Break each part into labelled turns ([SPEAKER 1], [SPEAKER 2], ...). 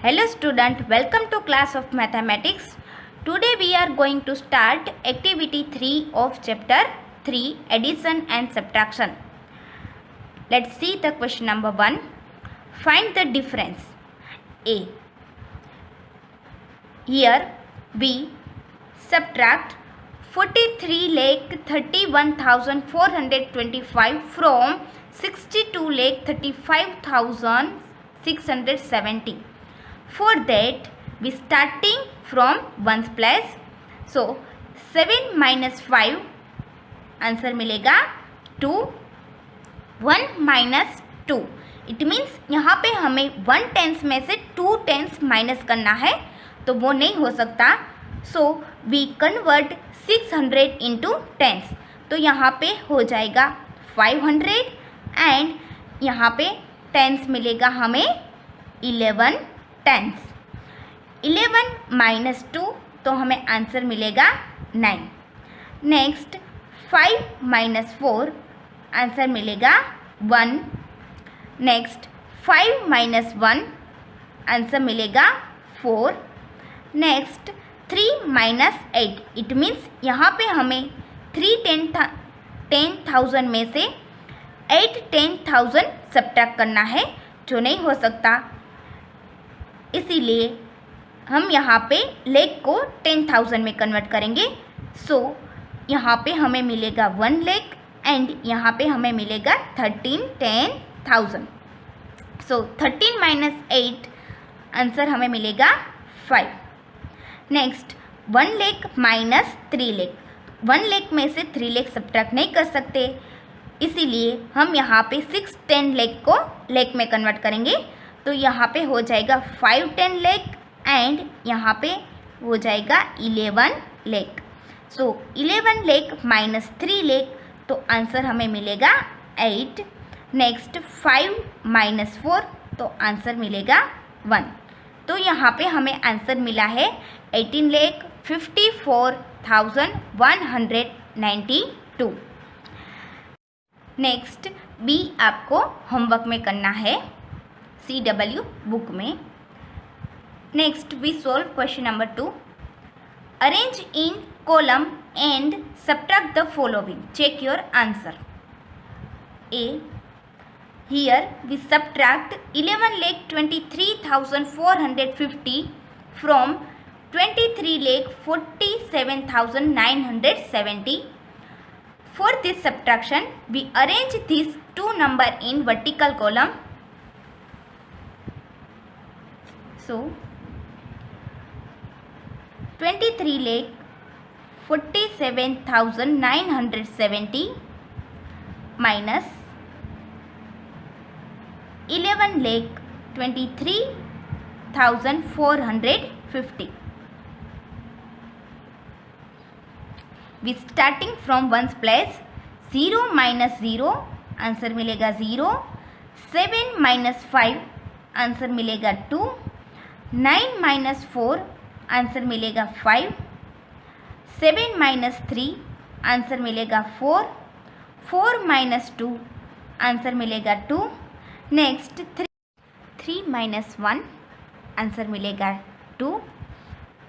[SPEAKER 1] Hello student, welcome to class of mathematics. Today we are going to start activity 3 of chapter 3, addition and subtraction. Let's see the question number 1. Find the difference. A. Here we subtract 43,31,425 from 62,35,670. For that we starting from ones place. So 7 minus 5 answer मिलेगा 2. 1 minus 2 it means यहाँ पे हमें 1 tense में से 2 tense minus करना है तो वो नहीं हो सकता. So we convert 600 into tens. तो यहाँ पे हो जाएगा 500 एंड यहाँ पे टेंस मिलेगा हमें 11 टेंस. 11 माइनस 2 तो हमें आंसर मिलेगा 9. नेक्स्ट 5 माइनस 4 आंसर मिलेगा 1. नेक्स्ट 5 माइनस 1 आंसर मिलेगा 4. नेक्स्ट 3 माइनस 8 इट मीन्स यहाँ पे हमें 10,000 में से 10,000 सब्ट्रैक्ट करना है जो नहीं हो सकता. इसीलिए हम यहाँ पे लेख को 10,000 में कन्वर्ट करेंगे. सो यहाँ पे हमें मिलेगा 1 लेख एंड यहाँ पे हमें मिलेगा 10,000. सो 13 माइनस 8 आंसर हमें मिलेगा 5. नेक्स्ट 1 लेख माइनस 3 लेख. 1 लेख में से 3 लेख सब्ट्रैक्ट नहीं कर सकते, इसीलिए हम यहाँ पे 6 10 लेख को लेख में कन्वर्ट करेंगे. तो यहाँ पे हो जाएगा 5 10 लेख एंड यहाँ पे हो जाएगा 11 लेख. सो 11 लेख माइनस 3 लेख तो आंसर हमें मिलेगा 8. नेक्स्ट 5 माइनस 4 तो आंसर मिलेगा 1. तो यहाँ पे हमें आंसर मिला है 18,54,192. नेक्स्ट बी आपको होमवर्क में करना है CW बुक में. Next we solve question number 2. Arrange in column and subtract the following. Check your answer. A. Here we subtract 11,23,450 from 23,47,970. For this subtraction, we arrange these two numbers in vertical column. So 23,47,970 minus 11,23,450. We starting from ones place. 0 minus 0 answer मिलेगा 0. 7 minus 5 answer मिलेगा 2. 9 minus 4 answer मिलेगा 5. 7 minus 3 answer मिलेगा 4. 4 minus 2 answer मिलेगा 2. Next 3 minus 1 answer मिलेगा 2.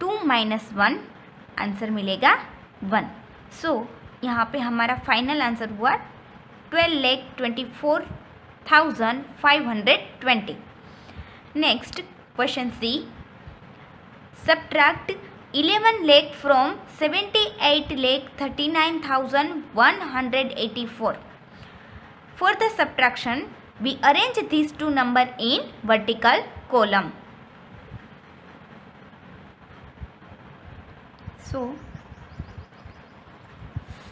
[SPEAKER 1] 2 minus 1 answer मिलेगा 1. सो यहाँ पे हमारा फाइनल आंसर हुआ 12,24,520. नेक्स्ट क्वेश्चन सी. सब्ट्रैक्ट 11 लेख from 78,39,184. For the subtraction we arrange these two numbers in vertical column. So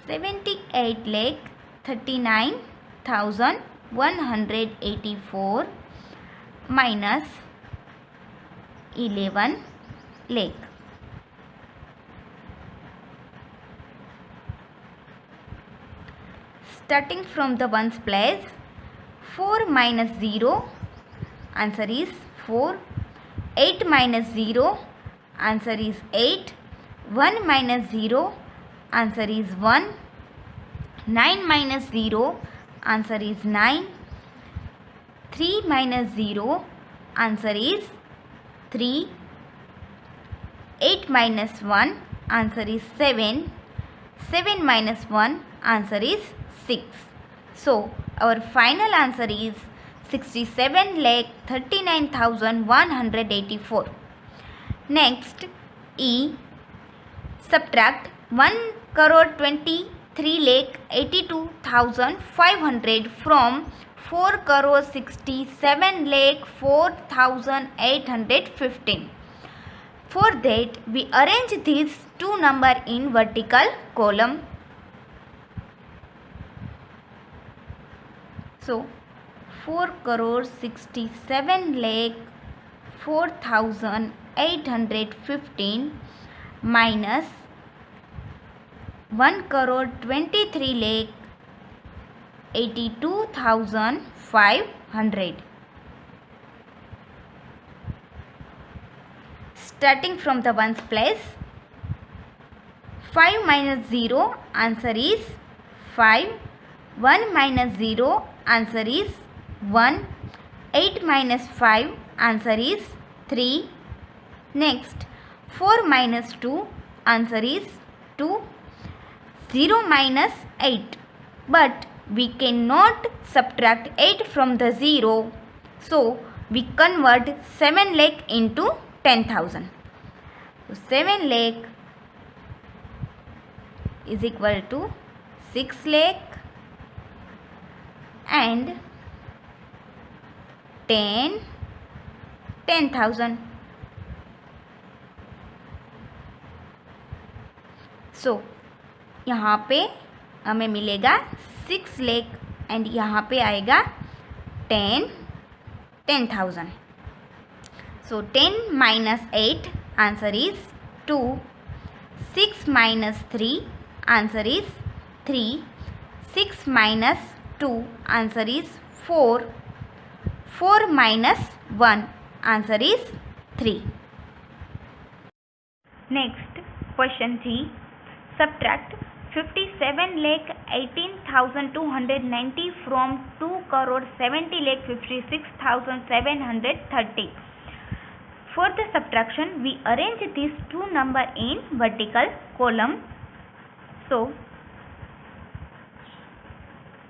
[SPEAKER 1] 78 lakh 39,184 minus 11 lakh. Starting from the ones place. 4 minus 0 answer is 4. 8 minus 0 answer is 8. 1 minus 0 answer is 1. 9 minus 0 answer is 9. 3 minus 0 answer is 3. 8 minus 1, answer is 7. 7 minus 1, answer is 6. So, our final answer is 67,39,184. Next, E. Subtract 1,23,82,500 from 4,67,04,815. For that, we arrange these two numbers in vertical column. So, 4,67,04,815 minus 1,23,82,500. Starting from the ones place, 5 minus 0, answer is 5. 1 minus 0, answer is 1. 8 minus 5, answer is 3. Next, 4 minus 2, answer is 2. 0 minus 8, but we cannot subtract 8 from the 0, so we convert 7 lakh into 10,000. So 7 lakh is equal to 6 lakh and 10,000. So यहाँ पे हमें मिलेगा 6 lakh and यहाँ पे आएगा 10,000. So 10 minus 8, answer is 2. 6 minus 3, answer is 3. 6 minus 2, answer is 4. 4 minus 1, answer is 3. Next, question 3. Subtract 57,18,290 from 2,70,56,730. For the subtraction, we arrange these two numbers in vertical column. So,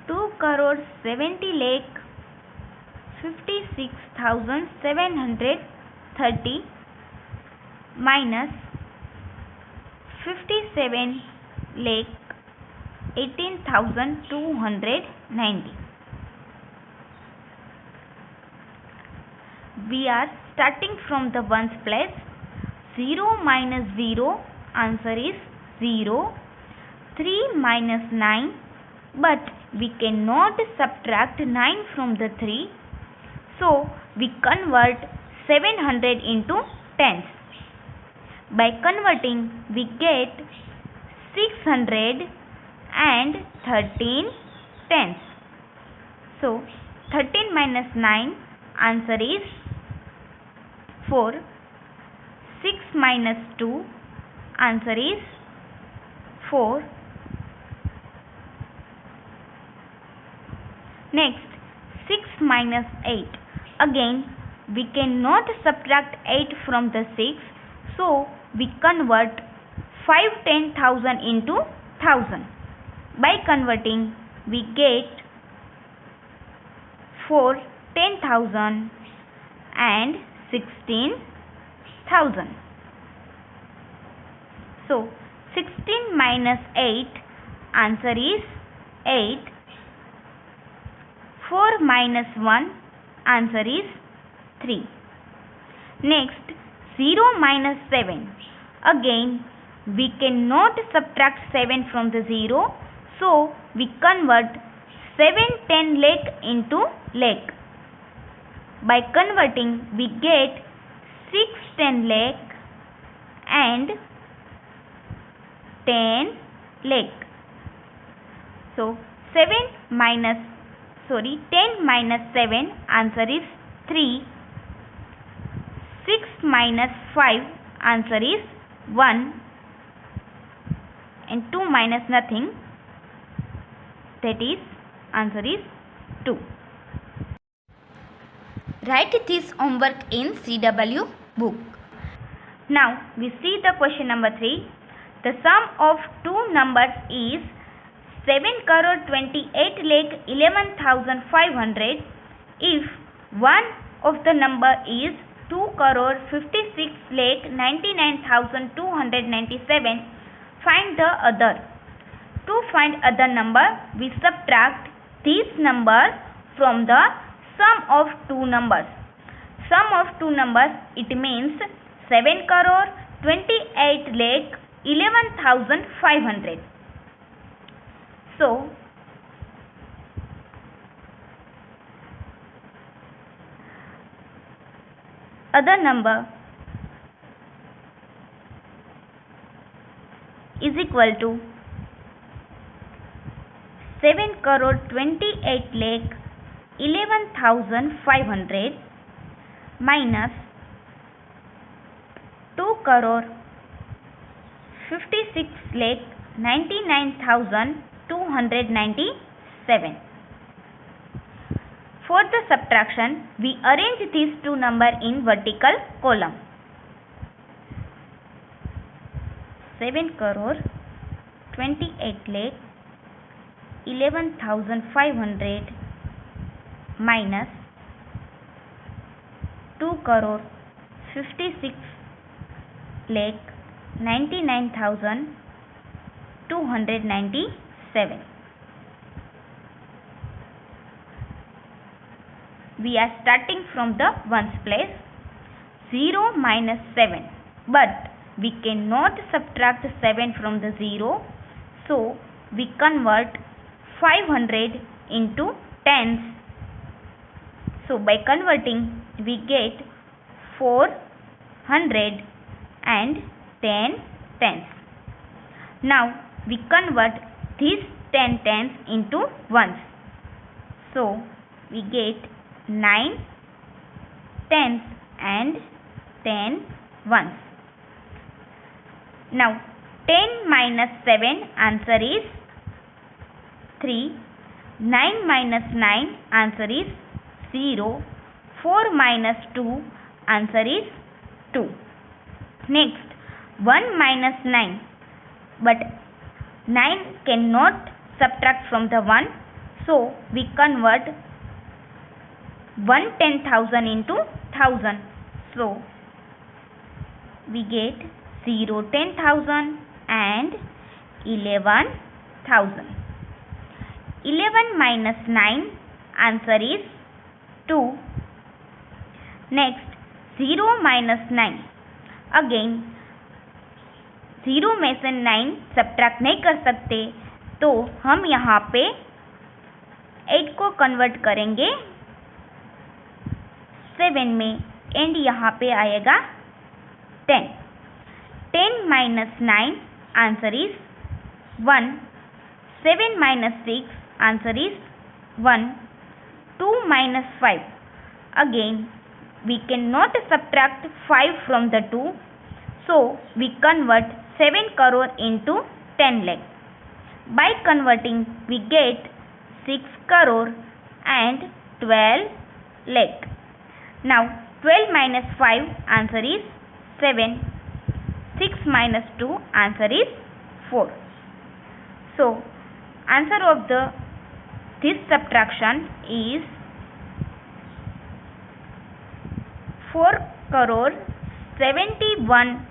[SPEAKER 1] 2,70,56,730 minus 57,18,290. We are starting from the ones place. 0 minus 0, answer is 0. 3 minus 9, but we cannot subtract 9 from the 3, so we convert 700 into tens. By converting, we get 613 tens. So 13 minus 9, answer is 4. 6 minus 2, answer is 4. Next, 6 minus 8. Again, we cannot subtract 8 from the 6, so we convert 5/10,000 into 1000. By converting, we get 4/10,000 and 16,000. So 16 minus 8, answer is 8. 4 minus 1, answer is 3. Next, 0 minus 7. Again, we cannot subtract 7 from the 0, so we convert 7/10 lakh into lakh. By converting, we get 6/10 lakh and 10 lakh. So 10 minus 7, answer is 3. 6 minus 5, answer is 1. And 2 minus nothing, that is answer is 2. Write this homework in CW book. Now we see the question number 3. The sum of two numbers is 7,28,11,500 if one of the number is 2,56,99,297. Find the other. To find other number, we subtract this number from the sum of two numbers. Sum of two numbers, it means 7,28,11,500. So, other number is equal to 7,28,11,500 minus 2,56,99,297. For the subtraction, we arrange these two numbers in vertical column. 7,28,11,500 minus 2,56,99,297. We are starting from the ones place. 0 minus 7, but we cannot subtract 7 from the 0, so we convert 500 into tens. So by converting, we get 410 tens. Now we convert these 10 tens into ones. So we get 9 tens and 10 ones. Now 10 minus 7, answer is 3. 9 minus 9, answer is 0. 4 minus 2, answer is 2. Next, 1 minus 9, but 9 cannot subtract from the 1, so we convert 1/10,000 into 1000. So we get 0 10,000 and 11,000. 11 minus 9, answer is 2. Next, 0 minus 9. Again 0 में से 9 subtract नहीं कर सकते, तो हम यहाँ पे 8 को कन्वर्ट करेंगे 7 में एंड यहाँ पे आएगा 10. 10 minus 9, answer is 1. 7 minus 6, answer is 1. 2 minus 5. Again, we cannot subtract 5 from the 2, so we convert 7 crore into 10 lakh. By converting, we get 6 crore and 12 lakh. Now 12 minus 5, answer is 7. 6 minus 2, answer is 4. So answer of this subtraction is 4 crore 71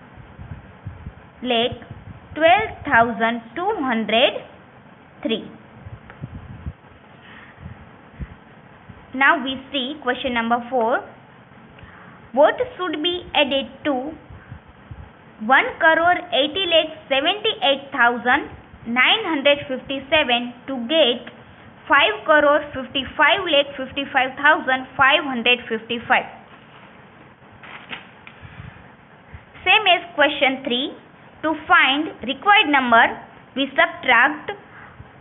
[SPEAKER 1] lakh 12,203. Now we see question number 4. What should be added to 1 crore 80 lakh 78,957 to get 5 crore 55 lakh 55,555? Same as question 3. To find required number, we subtract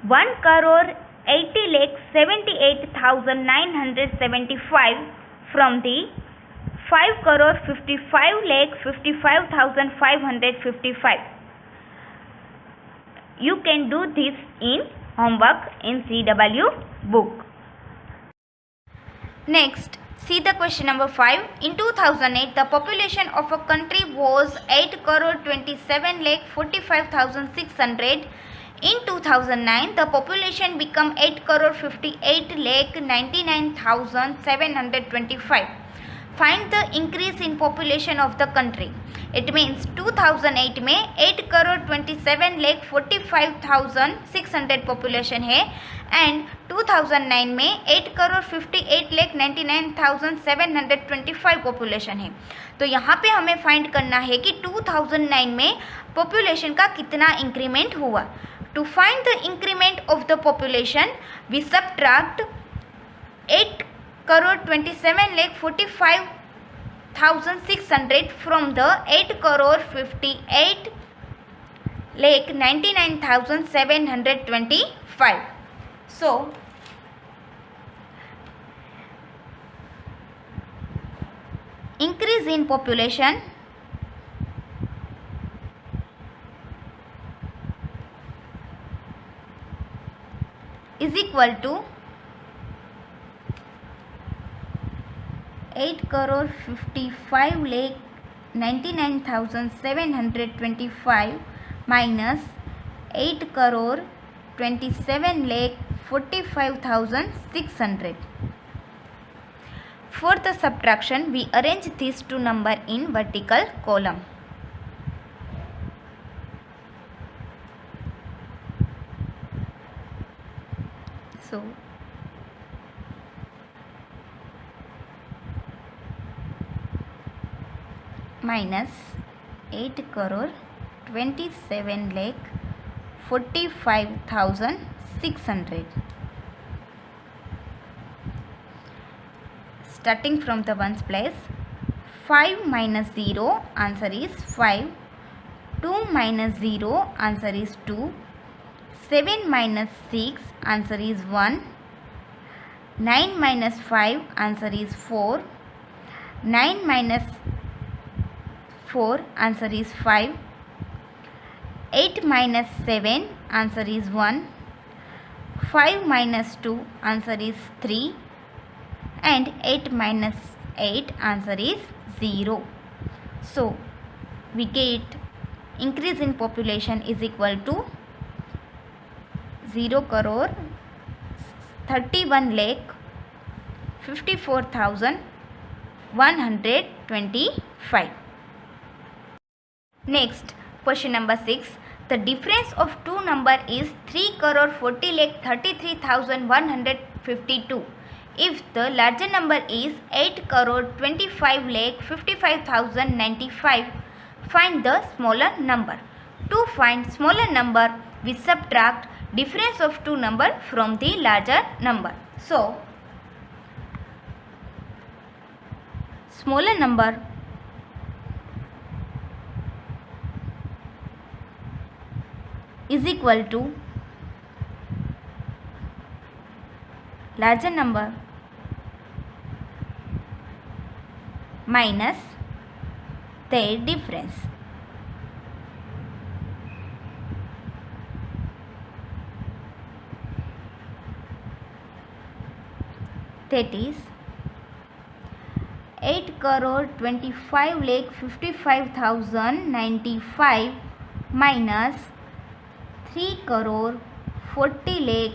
[SPEAKER 1] 1 crore 80 lakh 78,975 from the 5 crore 55 lakh 55,555. You can do this in homework in CW book. Next, See the question number 5. In 2008, the population of a country was 8 crore 27 lakh 45,600. In 2009, the population became 8 crore 58 lakh 99,725. Find the increase in population of the country. It means 2008 में 8 crore 27 lakh 45,600 population है and 2009 में 8 crore 58 lakh 99,725 population है. तो यहाँ पे हमें find करना है कि 2009 में पॉपुलेशन का कितना इंक्रीमेंट हुआ. To find the increment of the population we subtract 8 crore 27 lakh 45,600 from the 8 crore 58 lakh 99,725. So increase in population is equal to 8 crore 55 lakh 99,725 minus 8 crore 27 lakh 45,600. For the subtraction, we arrange these two numbers in vertical column. So minus 8 crore 27 lakh 45,600. Starting from the ones place, 5 minus 0 answer is 5, 2 minus 0 answer is 2, 7 minus 6 answer is 1, 9 minus 5 answer is 4, 9 minus 4 answer is 5, 8 minus 7 answer is 1, 5 minus 2 answer is 3 and 8 minus 8 answer is 0. So we get increase in population is equal to 0 crore 31 lakh 54,125. Next, question number 6. The difference of two number is 3 crore 40 lakh 33,152. If the larger number is 8 crore 25 lakh 55,095, find the smaller number. To find smaller number, we subtract difference of two number from the larger number. So, smaller number is equal to larger number minus their difference. That is 8 crore 25 lakh 55,095 minus 3 crore 40 lakh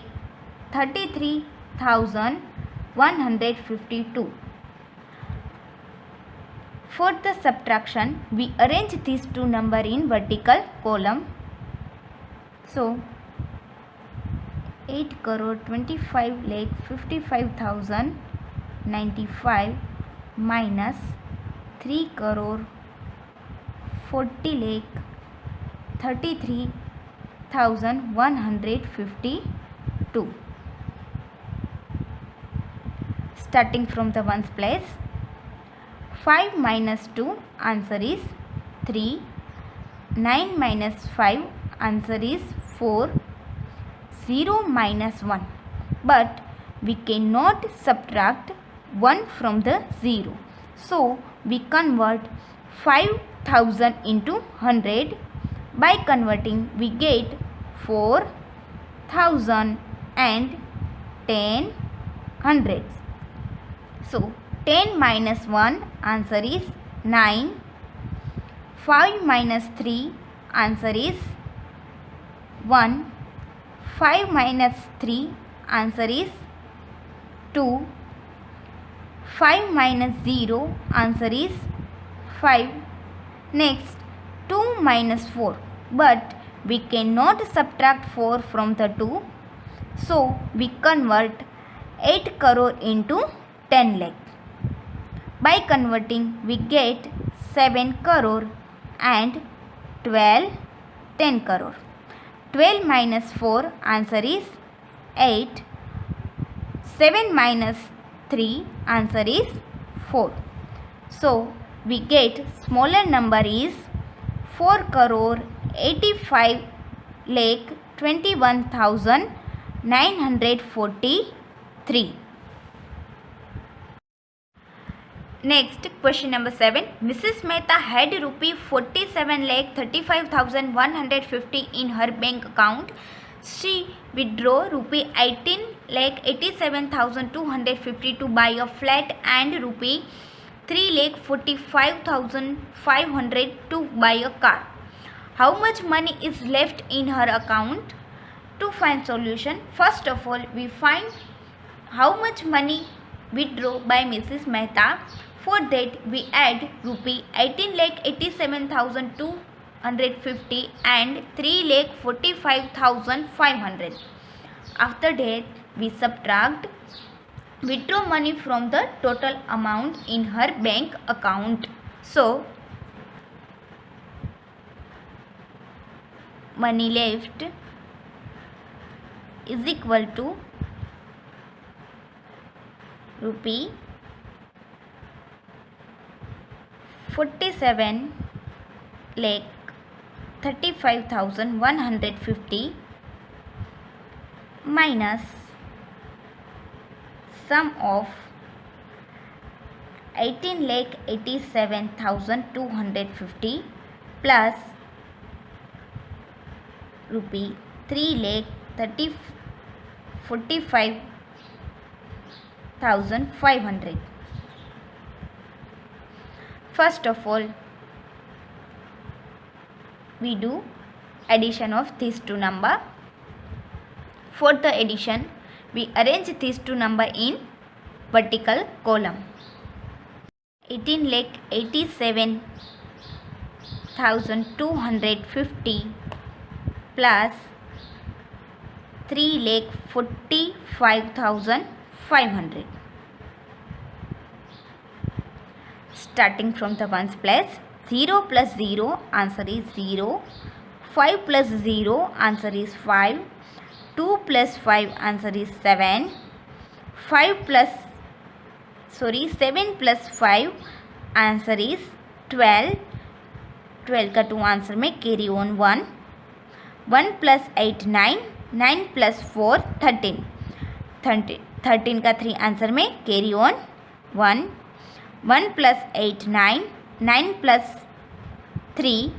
[SPEAKER 1] 33,152. For the subtraction, we arrange these two numbers in vertical column. So 8 crore 25 lakh 55,095 minus 3 crore 40 lakh 33,152. Starting from the ones place, 5 minus 2 answer is 3, 9 minus 5 answer is 4, 0 minus 1, but we cannot subtract 1 from the 0. So we convert 5,000 into 100. By converting, we get 4,000 and 10 hundreds. So 10 minus 1, answer is 9. 5 minus 3, answer is 1. 5 minus 3, answer is 2. 5 minus 0, answer is 5. Next, 2 minus 4. But we cannot subtract 4 from the 2. So, we convert 8 crore into 10 lakh. By converting, we get 7 crore and 10 crore. 12 minus 4, answer is 8. 7 minus 3, answer is 4. So, we get smaller number is 4 crore 85 lakh 21,943. Next, question number 7. Mrs. Mehta had rupee 47 lakh 35,150 in her bank account. She withdrew rupee 18 lakh 87,250 to buy a flat and rupee 3 lakh 45,500 to buy a car. How much money is left in her account? To find solution, first of all, we find how much money withdraw by Mrs. Mehta. For that, we add rupee 18 lakh 87,250 and 3 lakh 45,500. After that, we subtract withdraw money from the total amount in her bank account. So, money left is equal to rupee 47 lakh 35,150 minus sum of 18 lakh 87,250 plus rupee 3 lakh 45,500. First of all, we do addition of these two numbers. For the addition, we arrange these two numbers in vertical column. 18 lakh 87,250 plus 3 lakh 45,500. Starting from the ones place, 0 plus 0, answer is 0. 5 plus 0, answer is 5. 2 plus 5, answer is 7. 7 plus 5, answer is 12. 12 का 2 answer में carry on 1. 1 plus 8 9. 9 plus 4 13. 13 का 3 answer में carry on 1. 1 plus 8 9. 9 plus 3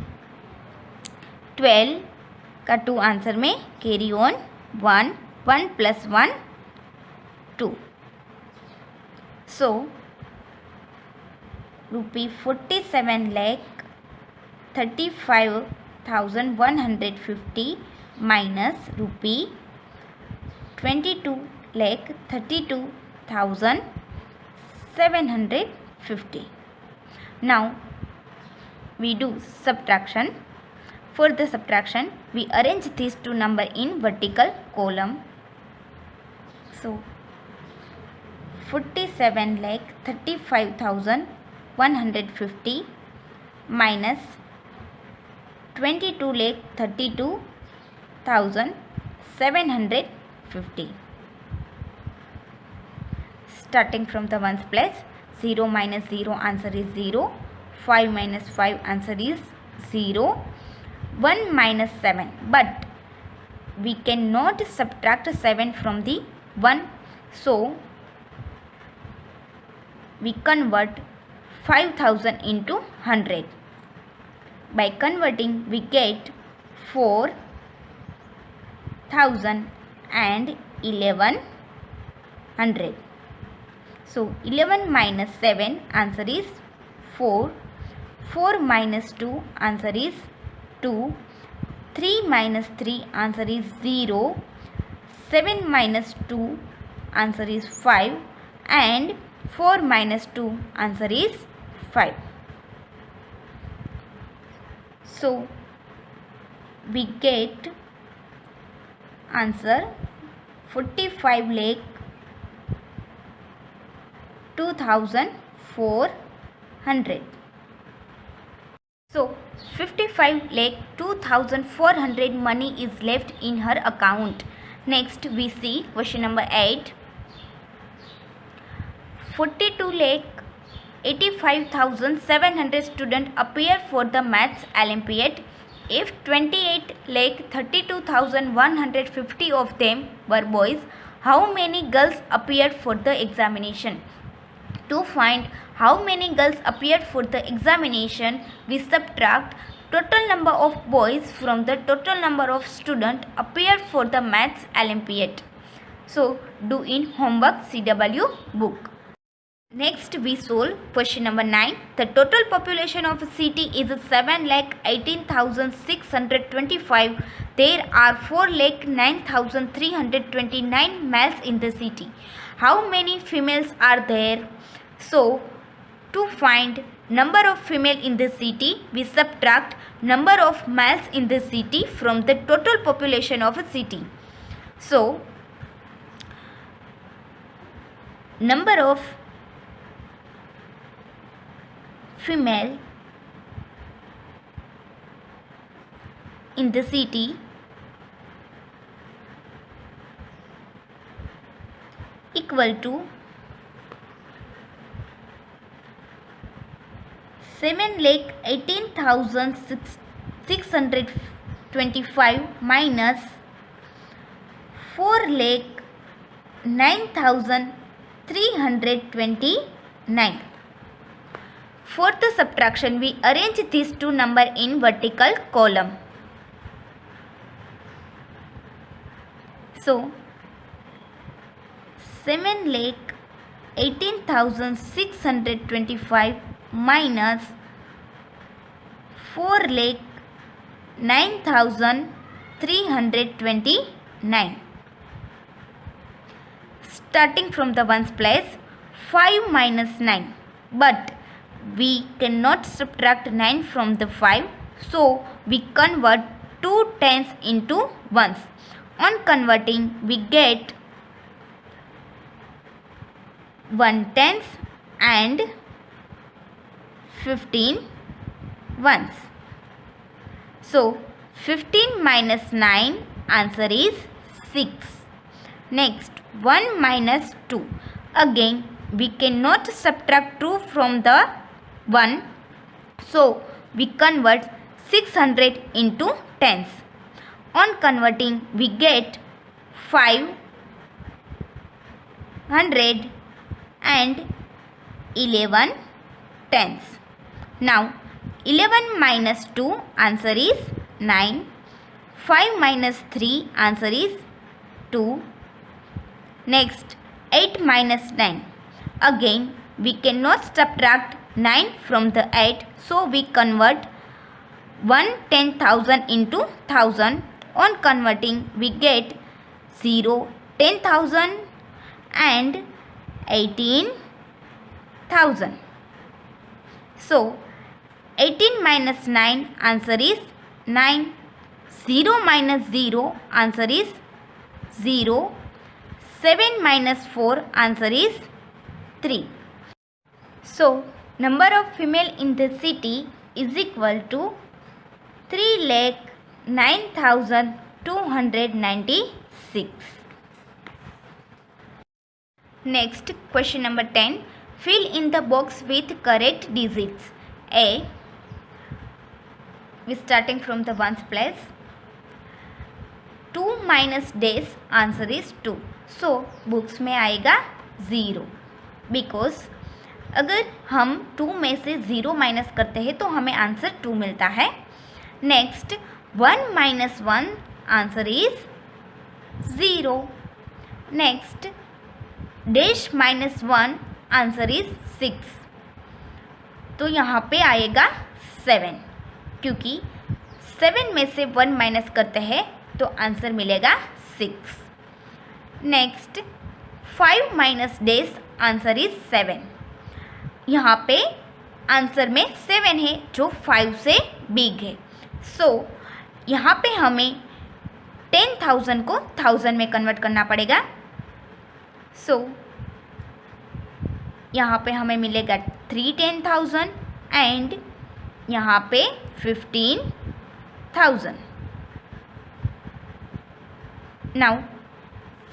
[SPEAKER 1] 12 का 2 answer में carry on 1. 1 plus 1 2. So, rupee 47 lakh 35,150 minus rupee 22 lakh 32,750. Now, we do subtraction. For the subtraction, we arrange these two numbers in vertical column. So, 47 lakh 35,150 minus 22 lakh 32,750. Starting from the ones place, 0 minus 0 answer is 0. 5 minus 5 answer is 0. 1 minus 7, but we cannot subtract 7 from the 1. So, we convert 5,000 into 100. By converting, we get 4,000 and 1100. So 11 minus 7, answer is 4. 4 minus 2, answer is 2. 3 minus 3, answer is 0. 7 minus 2, answer is 5. And 4 minus 2, answer is 5. So we get answer 45 lakh 2,400. So 55 lakh 2,400 money is left in her account. Next we see question number 8. 42 lakh 85,700 students appear for the maths Olympiad. If 28 lakh 32,150 of them were boys, how many girls appeared for the examination? To find how many girls appeared for the examination, we subtract total number of boys from the total number of students appeared for the maths Olympiad. So do in homework CW book. Next we solve question number 9. The total population of a city is 7,18,625. There are 4,09,329 males in the city. How many females are there? So to find number of female in the city, we subtract number of males in the city from the total population of a city. So number of female in the city equal to 7,18,625 minus 4,09,329. For the subtraction, we arrange these two numbers in vertical column. So 7,18,625 minus 4,09,329. Starting from the ones place, 5 minus 9. But we cannot subtract 9 from the 5. So we convert 2 tens into ones. On converting, we get 1 tens and 15 ones. So 15 minus 9, answer is 6. Next 1 minus 2. Again we cannot subtract 2 from the 1. So we convert 600 into tens. On converting, we get 500 and 11 tens. Now 11 minus 2, answer is 9. 5 minus 3, answer is 2. Next 8 minus 9. Again we cannot subtract 9 from the 8, so we convert 1/10,000 into 1000. On converting, we get 0, 10,000 and 18,000. So 18 minus 9, answer is 9. 0 minus 0, answer is 0. 7 minus 4, answer is 3. So number of female in the city is equal to 3,09,296. Next question number 10. Fill in the box with correct digits. A. We starting from the ones place. 2 minus dash, answer is 2. So books में आएगा 0 because अगर हम 2 में से 0 minus करते हैं तो हमें आंसर 2 मिलता है. Next 1 minus 1, answer is 0. Next dash minus 1, answer is 6। तो यहाँ पे आएगा 7, क्योंकि 7 में से 1 माइनस करते हैं तो आंसर मिलेगा 6। Next 5 minus days answer is 7। यहाँ पे आंसर में 7 है जो 5 से बिग है। सो यहाँ पे हमें 10,000 को 1000 में कन्वर्ट करना पड़ेगा। सो यहाँ पे हमें मिलेगा 3 10,000 एंड यहाँ पे 15,000। नाउ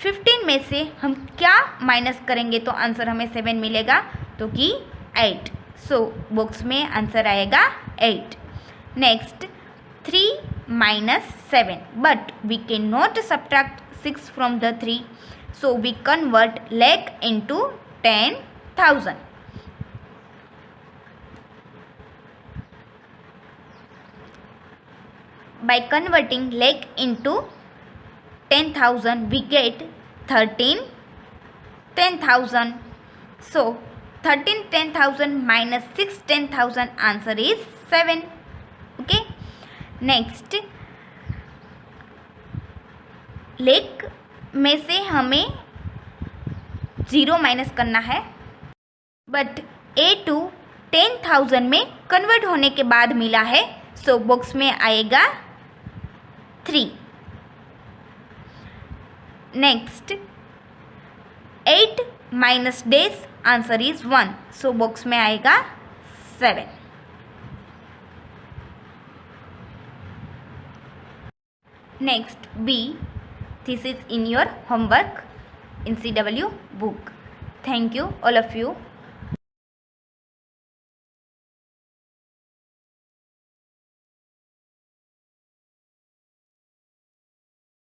[SPEAKER 1] 15 में से हम क्या माइनस करेंगे तो आंसर हमें 7 मिलेगा, तो कि 8। सो बॉक्स में आंसर आएगा 8। Next 3 minus 7, but we cannot subtract 6 from the 3, so we convert lakh into 10,000. By converting lakh into 10,000 we get 13 10,000. So 13 10,000 minus 6 10,000 answer is 7. Okay. Next lake में से हमें 0 माइनस करना है, बट A2 10,000 में convert होने के बाद मिला है, सो बॉक्स में आएगा 3। Next 8 minus days answer is 1, so box में आएगा 7। Next B, this is in your homework in CW book. Thank you all of you.